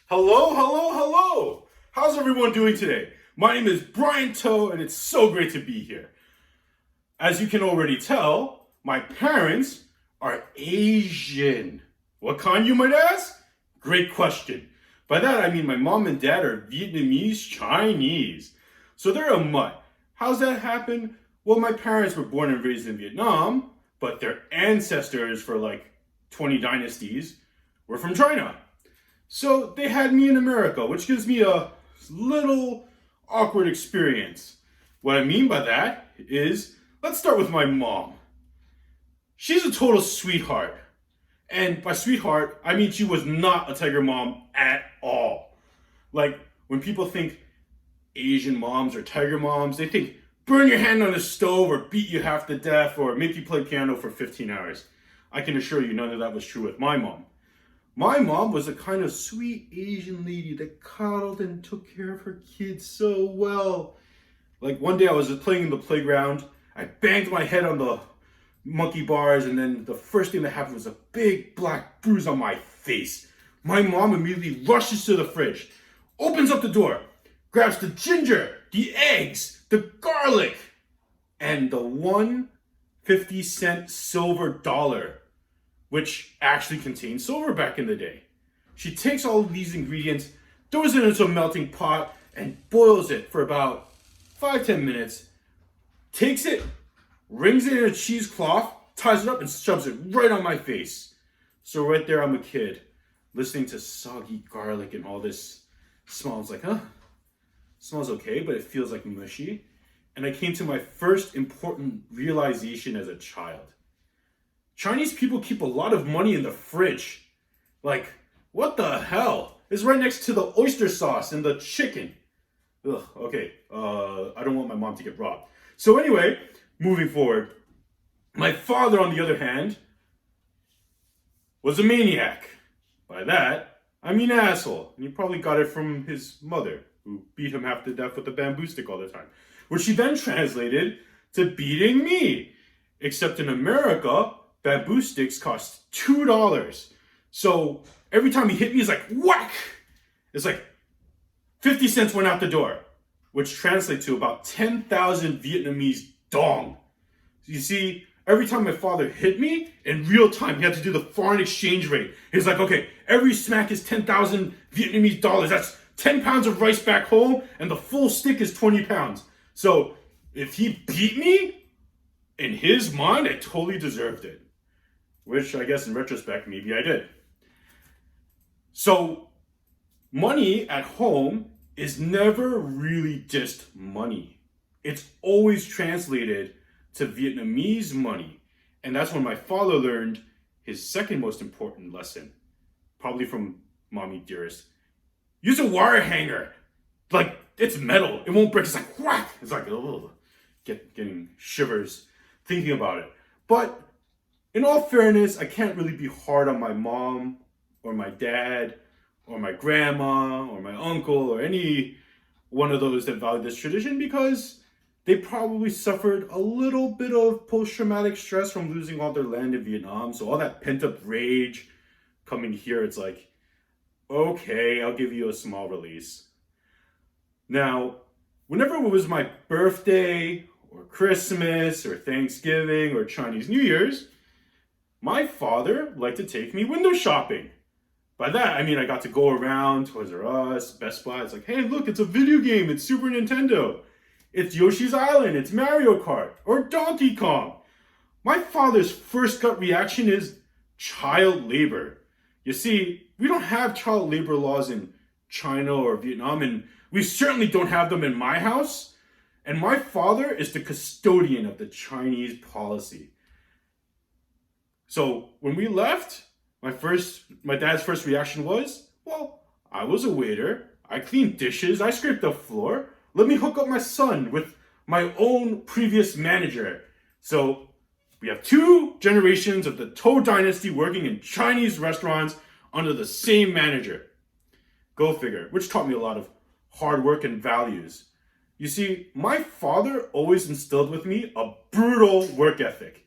Hello, hello, hello! How's everyone doing today? My name is Brian Toe, and it's so great to be here. As you can already tell, my parents are Asian. What kind, you might ask? Great question. By that, I mean my mom and dad are Vietnamese Chinese. So they're a mutt. How's that happen? Well, my parents were born and raised in Vietnam, but their ancestors for like 20 dynasties were from China. So they had me in America, which gives me a little awkward experience. What I mean by that is, let's start with my mom. She's a total sweetheart. And by sweetheart, I mean she was not a tiger mom at all. Like, when people think Asian moms or tiger moms, they think burn your hand on the stove or beat you half to death or make you play piano for 15 hours. I can assure you none of that was true with my mom. My mom was a kind of sweet Asian lady that coddled and took care of her kids so well. Like one day I was playing in the playground, I banged my head on the monkey bars, and then the first thing that happened was a big black bruise on my face. My mom immediately rushes to the fridge, opens up the door, grabs the ginger, the eggs, the garlic, and the 1 50-cent silver dollar, which actually contained silver back in the day. She takes all of these ingredients, throws it into a melting pot, and boils it for about 5-10 minutes, takes it, wrings it in a cheesecloth, ties it up, and shoves it right on my face. So right there, I'm a kid, listening to soggy garlic and all this smells like, smells okay, but it feels like mushy. And I came to my first important realization as a child. Chinese people keep a lot of money in the fridge. Like, what the hell? It's right next to the oyster sauce and the chicken. Ugh, okay, I don't want my mom to get robbed. So anyway, moving forward, my father, on the other hand, was a maniac. By that, I mean asshole. And he probably got it from his mother, who beat him half to death with a bamboo stick all the time, which he then translated to beating me. Except in America, bamboo sticks cost $2. So every time he hit me, it's like whack. It's like 50 cents went out the door, which translates to about 10,000 Vietnamese dong. You see, every time my father hit me, in real time, he had to do the foreign exchange rate. He's like, okay, every smack is 10,000 Vietnamese dollars. That's 10 pounds of rice back home, and the full stick is 20 pounds. So if he beat me, in his mind, I totally deserved it. Which I guess in retrospect, maybe I did. So money at home is never really just money. It's always translated to Vietnamese money. And that's when my father learned his second most important lesson, probably from Mommy Dearest. Use a wire hanger. Like, it's metal. It won't break. It's like whack. It's like, ugh, getting shivers thinking about it. But in all fairness, I can't really be hard on my mom or my dad or my grandma or my uncle or any one of those that value this tradition, because they probably suffered a little bit of post-traumatic stress from losing all their land in Vietnam. So all that pent-up rage coming here, it's like, okay, I'll give you a small release. Now, whenever it was my birthday or Christmas or Thanksgiving or Chinese New Year's, my father liked to take me window shopping. By that, I mean I got to go around Toys R Us, Best Buy. It's like, hey, look, it's a video game. It's Super Nintendo. It's Yoshi's Island. It's Mario Kart or Donkey Kong. My father's first gut reaction is child labor. You see, we don't have child labor laws in China or Vietnam, and we certainly don't have them in my house. And my father is the custodian of the Chinese policy. So when we left, my dad's first reaction was, well, I was a waiter. I cleaned dishes. I scraped the floor. Let me hook up my son with my own previous manager. So we have 2 generations of the Tao dynasty working in Chinese restaurants under the same manager. Go figure, which taught me a lot of hard work and values. You see, my father always instilled with me a brutal work ethic.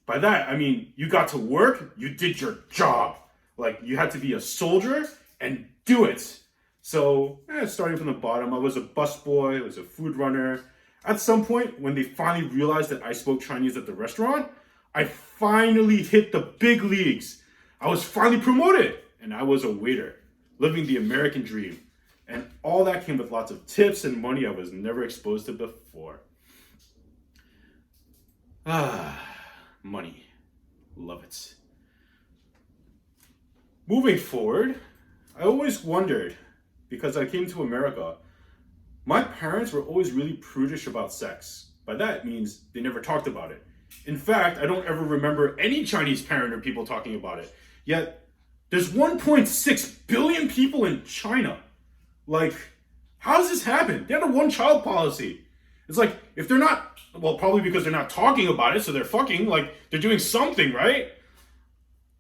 By that, I mean, you got to work, you did your job. Like, you had to be a soldier and do it. So, starting from the bottom, I was a busboy, I was a food runner. At some point, when they finally realized that I spoke Chinese at the restaurant, I finally hit the big leagues. I was finally promoted, and I was a waiter, living the American dream. And all that came with lots of tips and money I was never exposed to before. Money. Love it. Moving forward, I always wondered, because I came to America, my parents were always really prudish about sex. By that it means they never talked about it. In fact, I don't ever remember any Chinese parent or people talking about it. Yet, there's 1.6 billion people in China. Like, how does this happen? They had a one-child policy. It's like, if they're not, well, probably because they're not talking about it, so they're fucking, like, they're doing something, right?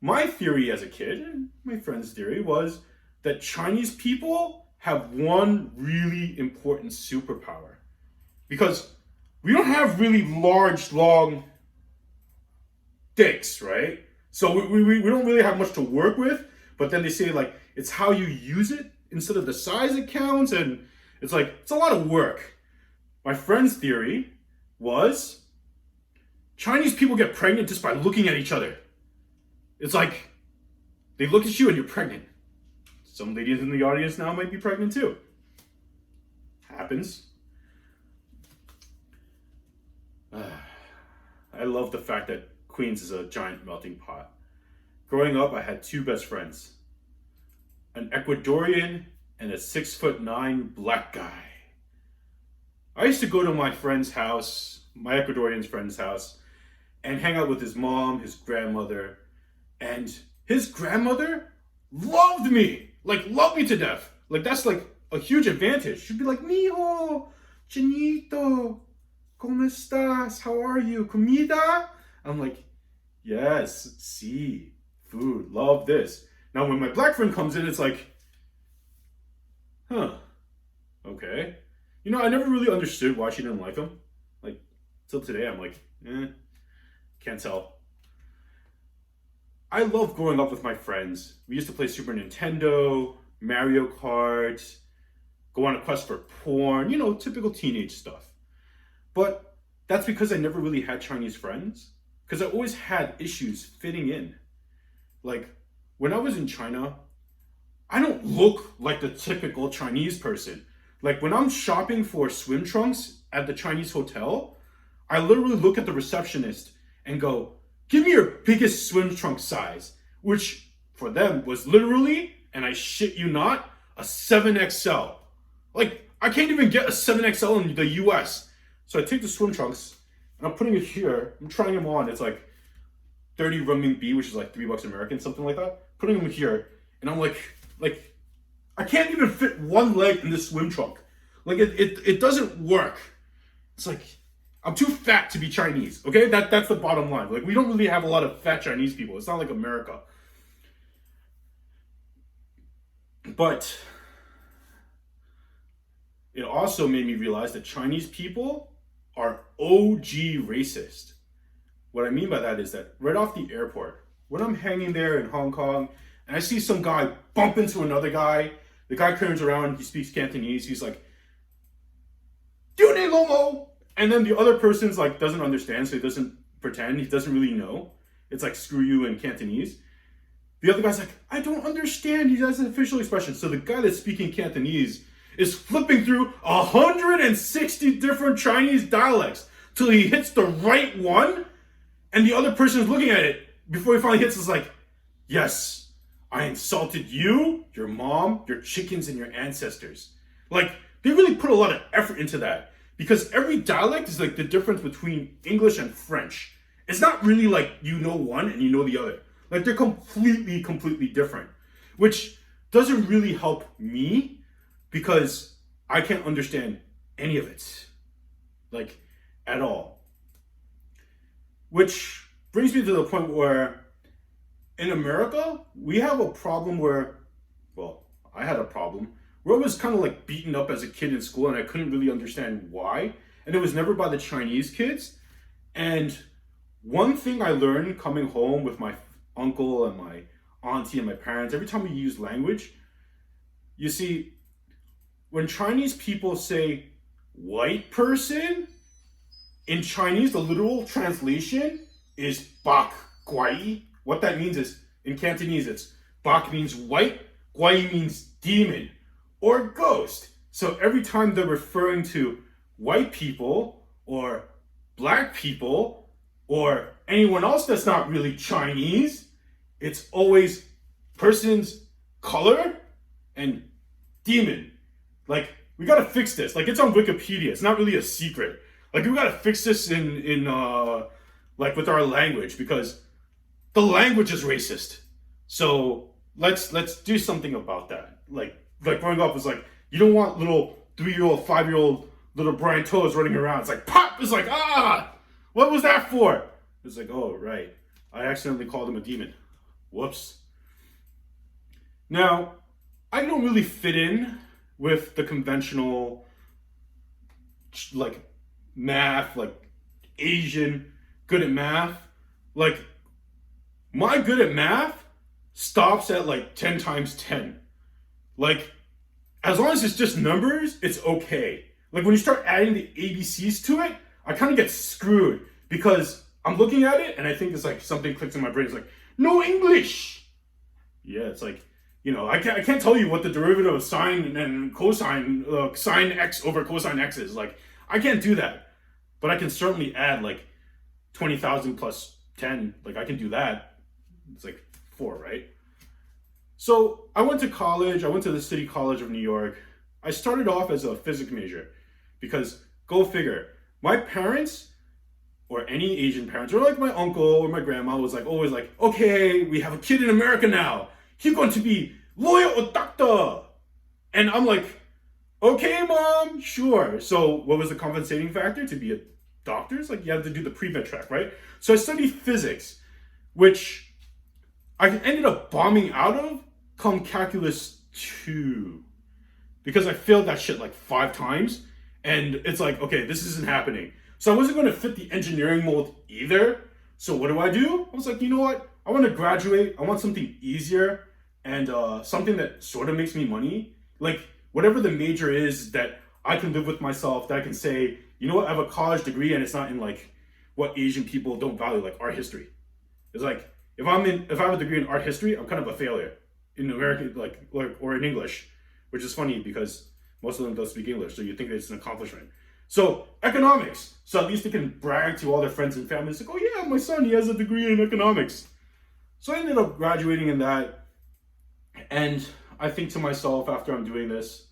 My theory as a kid, my friend's theory, was that Chinese people have one really important superpower. Because we don't have really large, long dicks, right? So we don't really have much to work with, but then they say, like, it's how you use it instead of the size it counts, and it's like, it's a lot of work. My friend's theory was Chinese people get pregnant just by looking at each other. It's like, they look at you and you're pregnant. Some ladies in the audience now might be pregnant too. Happens. I love the fact that Queens is a giant melting pot. Growing up, I had two best friends. An Ecuadorian and a 6'9" black guy. I used to go to my friend's house, my Ecuadorian friend's house, and hang out with his mom, his grandmother, and his grandmother loved me. Like, loved me to death. Like, that's like a huge advantage. She'd be like, Mijo, Chinito, ¿cómo estás? How are you? Comida? I'm like, yes, sí, food, love this. Now, when my black friend comes in, it's like, okay. You know, I never really understood why she didn't like him. Like, till today, I'm like, can't tell. I love growing up with my friends. We used to play Super Nintendo, Mario Kart, go on a quest for porn, you know, typical teenage stuff. But that's because I never really had Chinese friends, because I always had issues fitting in. Like, when I was in China, I don't look like the typical Chinese person. Like, when I'm shopping for swim trunks at the Chinese hotel, I literally look at the receptionist and go, give me your biggest swim trunk size, which for them was literally, and I shit you not, a 7XL. Like, I can't even get a 7XL in the US. So I take the swim trunks and I'm putting it here. I'm trying them on. It's like 30 renminbi, which is like $3 American, something like that. Putting them here, and I'm like, I can't even fit one leg in this swim trunk. Like, it doesn't work. It's like, I'm too fat to be Chinese, okay? That's the bottom line. Like, we don't really have a lot of fat Chinese people. It's not like America. But it also made me realize that Chinese people are OG racist. What I mean by that is that right off the airport, when I'm hanging there in Hong Kong and I see some guy bump into another guy, the guy turns around, he speaks Cantonese, he's like, "Do ne lomo," and then the other person's like doesn't understand, so he doesn't pretend, he doesn't really know. It's like screw you in Cantonese. The other guy's like, "I don't understand," he has an official expression. So the guy that's speaking Cantonese is flipping through 160 different Chinese dialects till he hits the right one, and the other person is looking at it before he finally hits. Is like, "Yes, I insulted you, your mom, your chickens, and your ancestors." Like, they really put a lot of effort into that, because every dialect is like the difference between English and French. It's not really like you know one and you know the other. Like, they're completely different, which doesn't really help me because I can't understand any of it, like, at all. Which brings me to the point where in America, we have a problem where, well, I had a problem where I was kind of like beaten up as a kid in school and I couldn't really understand why. And it was never by the Chinese kids. And one thing I learned coming home with my uncle and my auntie and my parents, every time we use language, you see, when Chinese people say white person, in Chinese, the literal translation is bak guai. What that means is, in Cantonese, it's bak means white, guai means demon or ghost. So every time they're referring to white people or black people or anyone else that's not really Chinese, it's always person's color and demon. Like, we gotta fix this. Like, it's on Wikipedia. It's not really a secret. Like, we gotta fix this in like with our language, because the language is racist. So let's do something about that. Like growing up was like, you don't want little 3-year-old, 5-year-old little Brian Toes running around. It's like pop. It's like, what was that for? It's like, oh right, I accidentally called him a demon. Whoops. Now, I don't really fit in with the conventional, like, math, like Asian good at math. Like, my good at math stops at like 10 times 10. Like, as long as it's just numbers, it's okay. Like, when you start adding the ABCs to it, I kind of get screwed, because I'm looking at it and I think it's like something clicks in my brain. It's like, no English. Yeah, it's like, I can't tell you what the derivative of sine and cosine, sine x over cosine x is. Like, I can't do that. But I can certainly add like 20,000 plus 10. Like, I can do that. It's like 4, right? So I went to college. I went to the City College of New York. I started off as a physics major because, go figure, my parents, or any Asian parents, or like my uncle or my grandma, was like always like, okay, we have a kid in America now. He's going to be lawyer or doctor. And I'm like, okay, mom, sure. So what was the compensating factor to be a doctor? It's like you had to do the pre-med track, right? So I studied physics, which I ended up bombing out of come calculus 2, because I failed that shit like 5 times. And it's like, okay, this isn't happening. So I wasn't going to fit the engineering mold either. So what do? I was like, you know what? I want to graduate. I want something easier and something that sort of makes me money. Like, whatever the major is that I can live with myself, that I can say, you know what, I have a college degree and it's not in like what Asian people don't value, like art history. It's like, if I have a degree in art history, I'm kind of a failure in American, like or in English, which is funny because most of them don't speak English, so you think it's an accomplishment. So economics, so at least they can brag to all their friends and family. It's like, oh yeah, my son, he has a degree in economics. So I ended up graduating in that, and I think to myself, after I'm doing this,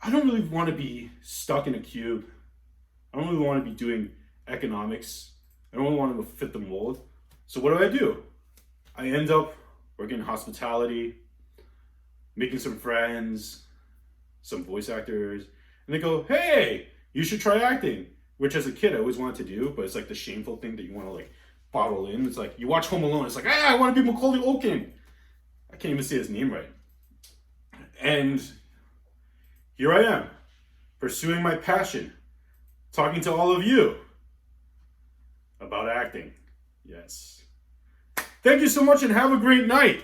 I don't really want to be stuck in a cube. I don't really want to be doing economics. I don't really want to fit the mold. So what do? I end up working in hospitality, making some friends, some voice actors, and they go, hey, you should try acting, which as a kid I always wanted to do, but it's like the shameful thing that you want to like bottle in. It's like, you watch Home Alone, it's like, I want to be Macaulay Culkin. I can't even say his name right. And here I am, pursuing my passion, talking to all of you about acting. Yes. Thank you so much and have a great night.